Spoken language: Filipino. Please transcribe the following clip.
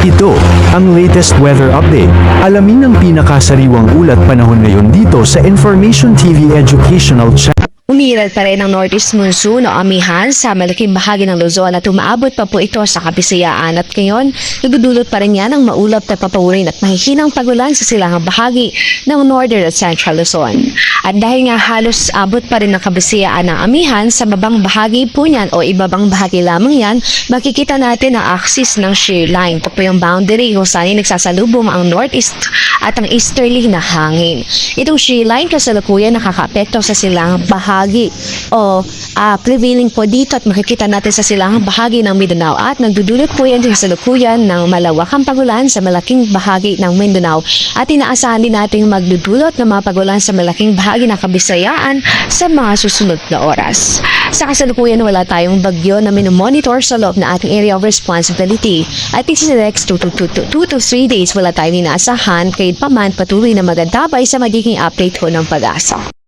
Ito, ang latest weather update. Alamin ang pinakasariwang ulat panahon ngayon dito sa Information TV Educational Channel. Umiral pa rin ang northeast monsoon o amihan sa malaking bahagi ng Luzon at umaabot pa po ito sa Kabisayaan at ngayon nagdudulot pa rin yan ng maulap na papawirin at mahihinang pagulan sa silangang bahagi ng northern at central Luzon. At dahil nga halos abot pa rin ng Kabisayaan ng amihan sa babang bahagi po niyan o ibabang bahagi lamang yan, makikita natin ang axis ng shear line. Ito po yung boundary kung saan nagsasalubong ang northeast at ang easterly na hangin. Itong shear line kasalukuyan nakakaapekto sa silangang bahagi o prevailing po dito at makikita natin sa silangang bahagi ng Mindanao at nagdudulot po yan sa kasalukuyan ng malawakang pagulan sa malaking bahagi ng Mindanao at inaasahan din natin magdudulot ng mga pagulan sa malaking bahagi ng Kabisayaan sa mga susunod na oras. Sa kasalukuyan wala tayong bagyo na minomonitor sa loob na ating area of responsibility at in the next 2 to 3 days wala tayong inaasahan kahit pa man patuloy na magandabay sa magiging update ko ng Pag-asa.